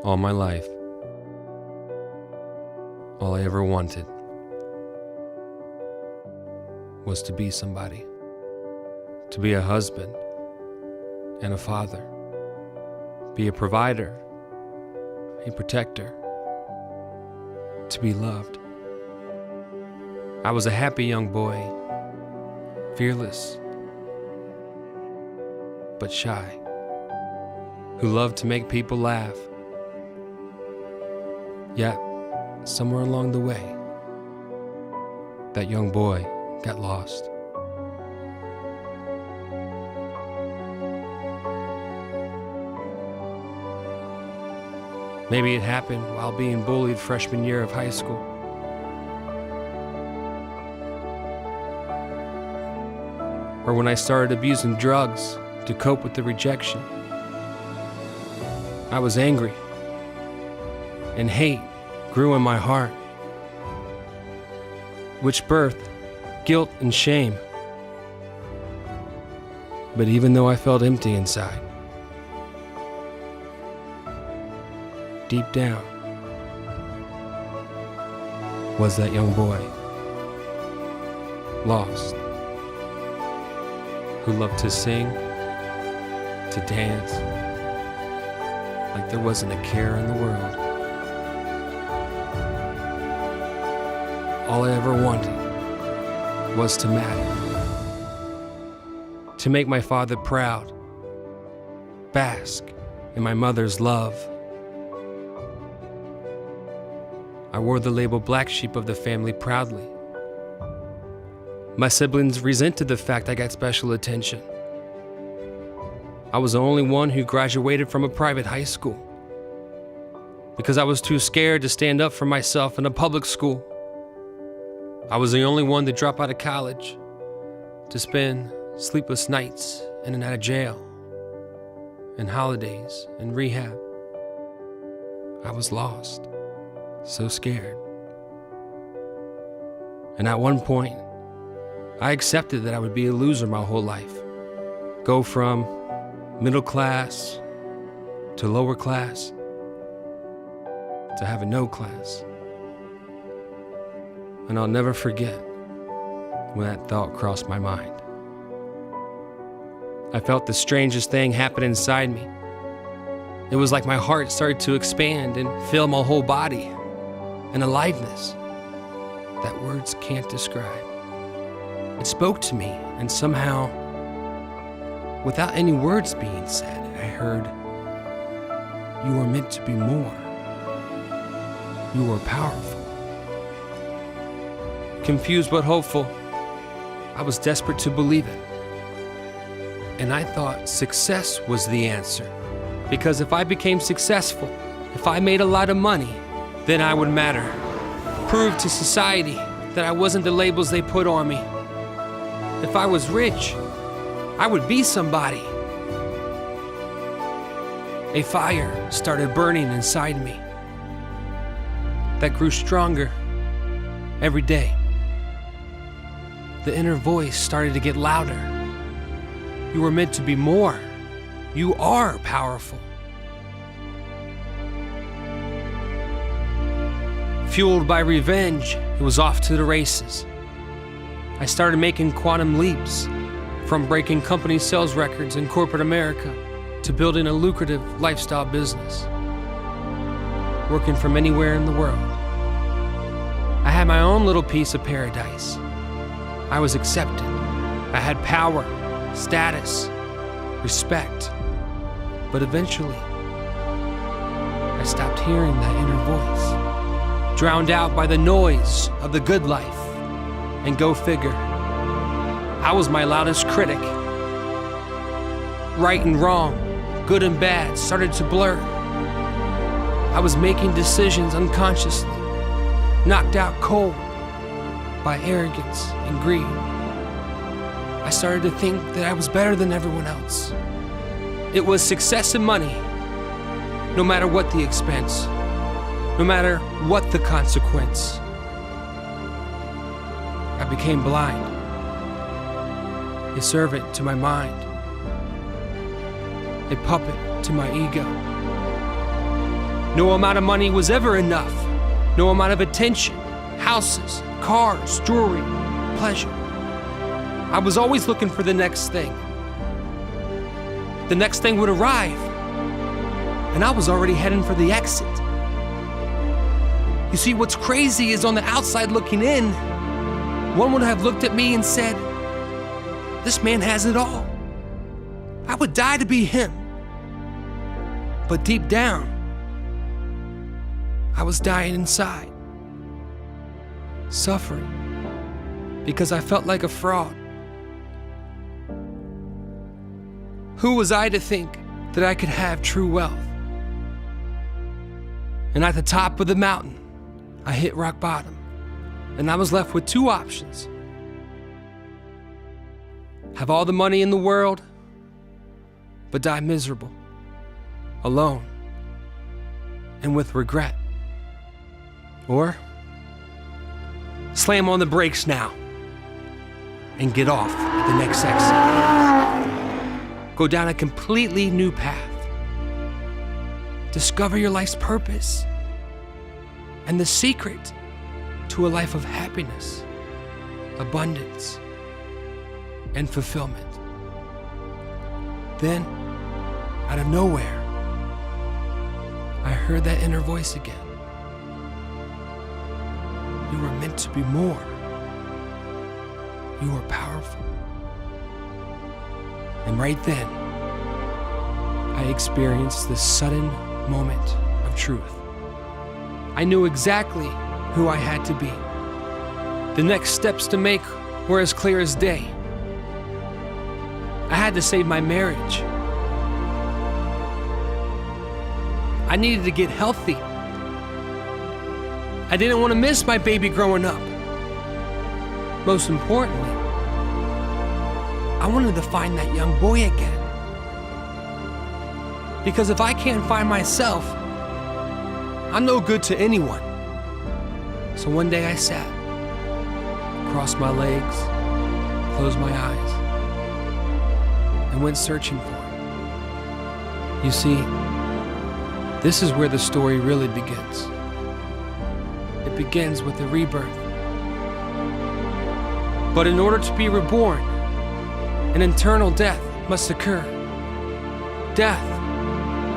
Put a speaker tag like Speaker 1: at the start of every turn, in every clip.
Speaker 1: All my life, all I ever wanted was to be somebody, to be a husband and a father, be a provider, a protector, to be loved. I was a happy young boy, fearless, but shy, who loved to make people laugh. Yet, somewhere along the way, that young boy got lost. Maybe it happened while being bullied freshman year of high school. Or when I started abusing drugs to cope with the rejection. I was angry, and hate grew in my heart, which birthed guilt and shame. But even though I felt empty inside, deep down was that young boy, lost, who loved to sing, to dance, like there wasn't a care in the world. All I ever wanted was to matter, to make my father proud, bask in my mother's love. I wore the label black sheep of the family proudly. My siblings resented the fact I got special attention. I was the only one who graduated from a private high school because I was too scared to stand up for myself in a public school. I was the only one to drop out of college, to spend sleepless nights in and out of jail, and holidays and rehab. I was lost, so scared. And at one point, I accepted that I would be a loser my whole life. Go from middle class to lower class to having no class. And I'll never forget when that thought crossed my mind. I felt the strangest thing happen inside me. It was like my heart started to expand and fill my whole body. An aliveness that words can't describe. It spoke to me, and somehow, without any words being said, I heard, "You are meant to be more. You are powerful." Confused but hopeful, I was desperate to believe it. And I thought success was the answer. Because if I became successful, if I made a lot of money, then I would matter. Prove to society that I wasn't the labels they put on me. If I was rich, I would be somebody. A fire started burning inside me that grew stronger every day. The inner voice started to get louder. You were meant to be more. You are powerful. Fueled by revenge, it was off to the races. I started making quantum leaps, from breaking company sales records in corporate America to building a lucrative lifestyle business, working from anywhere in the world. I had my own little piece of paradise. I was accepted. I had power, status, respect. But eventually, I stopped hearing that inner voice, drowned out by the noise of the good life. And go figure, I was my loudest critic. Right and wrong, good and bad started to blur. I was making decisions unconsciously, knocked out cold by arrogance and greed. I started to think that I was better than everyone else. It was success and money, no matter what the expense, no matter what the consequence. I became blind, a servant to my mind, a puppet to my ego. No amount of money was ever enough. No amount of attention, houses, cars, jewelry, pleasure. I was always looking for the next thing. The next thing would arrive, and I was already heading for the exit. You see, what's crazy is on the outside looking in, one would have looked at me and said, "This man has it all. I would die to be him." But deep down, I was dying inside, suffering, because I felt like a fraud. Who was I to think that I could have true wealth? And at the top of the mountain, I hit rock bottom, and I was left with two options. Have all the money in the world, but die miserable, alone, and with regret. Or slam on the brakes now and get off at the next exit. Go down a completely new path. Discover your life's purpose and the secret to a life of happiness, abundance, and fulfillment. Then, out of nowhere, I heard that inner voice again. You were meant to be more. You are powerful. And right then, I experienced this sudden moment of truth. I knew exactly who I had to be. The next steps to make were as clear as day. I had to save my marriage. I needed to get healthy. I didn't want to miss my baby growing up. Most importantly, I wanted to find that young boy again. Because if I can't find myself, I'm no good to anyone. So one day I sat, crossed my legs, closed my eyes, and went searching for it. You see, this is where the story really begins. It begins with a rebirth. But in order to be reborn, an eternal death must occur. Death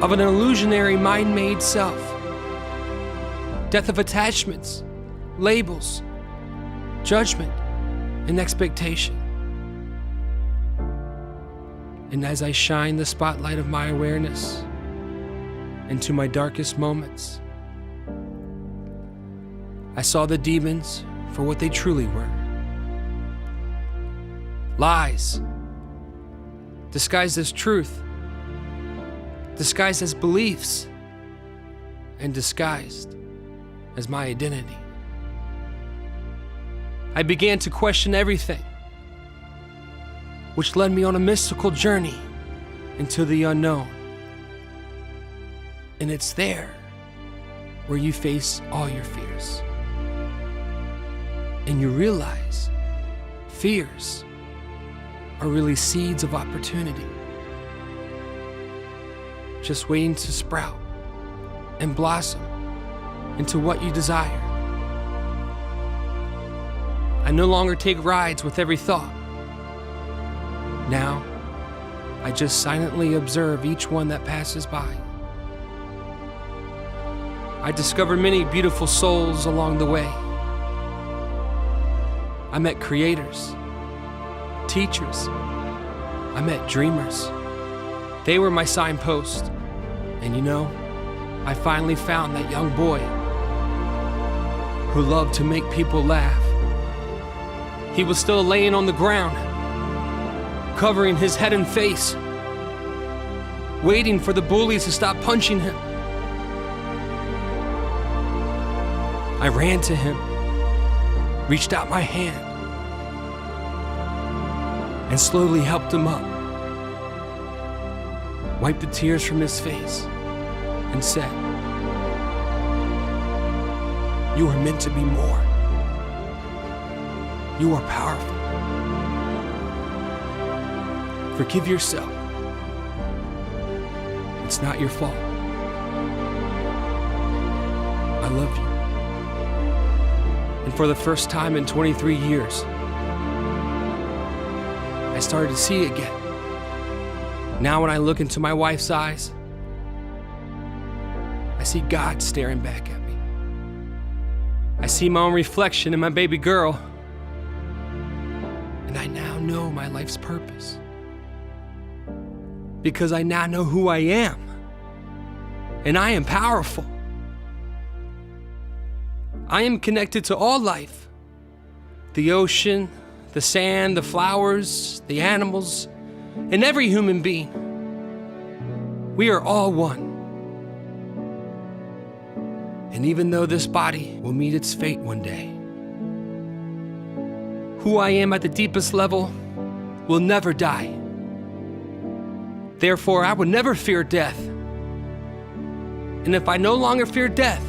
Speaker 1: of an illusionary mind-made self. Death of attachments, labels, judgment, and expectation. And as I shine the spotlight of my awareness into my darkest moments, I saw the demons for what they truly were. Lies, disguised as truth, disguised as beliefs, and disguised as my identity. I began to question everything, which led me on a mystical journey into the unknown. And it's there where you face all your fears. And you realize fears are really seeds of opportunity, just waiting to sprout and blossom into what you desire. I no longer take rides with every thought. Now, I just silently observe each one that passes by. I discovered many beautiful souls along the way. I met creators, teachers. I met dreamers. They were my signpost. And you know, I finally found that young boy who loved to make people laugh. He was still laying on the ground, covering his head and face, waiting for the bullies to stop punching him. I ran to him, reached out my hand, and slowly helped him up, wiped the tears from his face, and said, "You are meant to be more. You are powerful. Forgive yourself. It's not your fault. love you. And for the first time in 23 years, I started to see again. Now when I look into my wife's eyes, I see God staring back at me. I see my own reflection in my baby girl, and I now know my life's purpose. Because I now know who I am, and I am powerful. I am connected to all life, the ocean, the sand, the flowers, the animals, and every human being. We are all one. And even though this body will meet its fate one day, who I am at the deepest level will never die. Therefore, I will never fear death. And if I no longer fear death,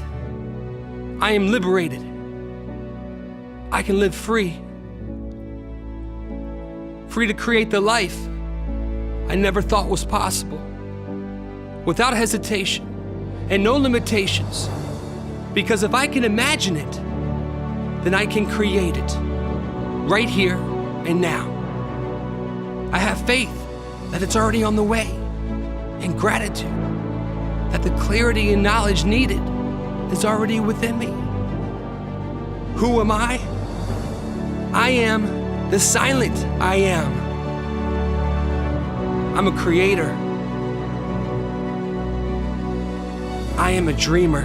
Speaker 1: I am liberated. I can live free. Free to create the life I never thought was possible. Without hesitation and no limitations. Because if I can imagine it, then I can create it. Right here and now. I have faith that it's already on the way. And gratitude that the clarity and knowledge needed is already within me. Who am I? I am the silent I am. I'm a creator. I am a dreamer.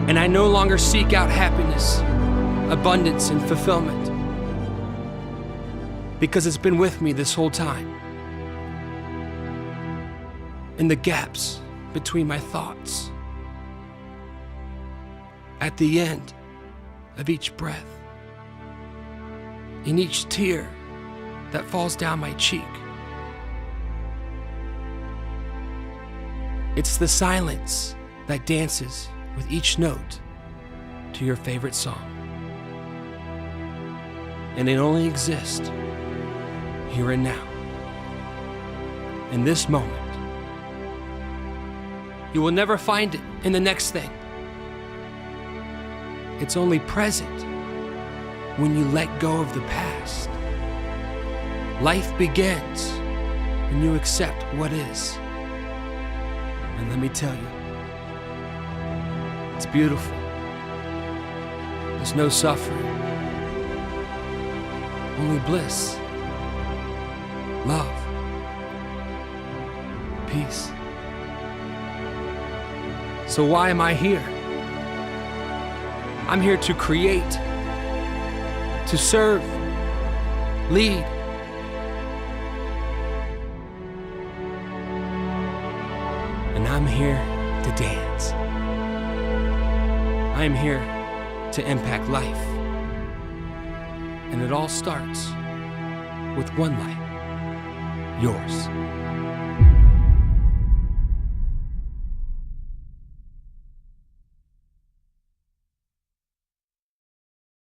Speaker 1: And I no longer seek out happiness, abundance, and fulfillment. Because it's been with me this whole time. In the gaps between my thoughts. At the end of each breath. In each tear that falls down my cheek. It's the silence that dances with each note to your favorite song. And it only exists here and now. In this moment. You will never find it in the next thing. It's only present when you let go of the past. Life begins when you accept what is. And let me tell you, it's beautiful. There's no suffering, only bliss, love, peace. So why am I here? I'm here to create, to serve, lead. And I'm here to dance. I am here to impact life. And it all starts with one life, yours.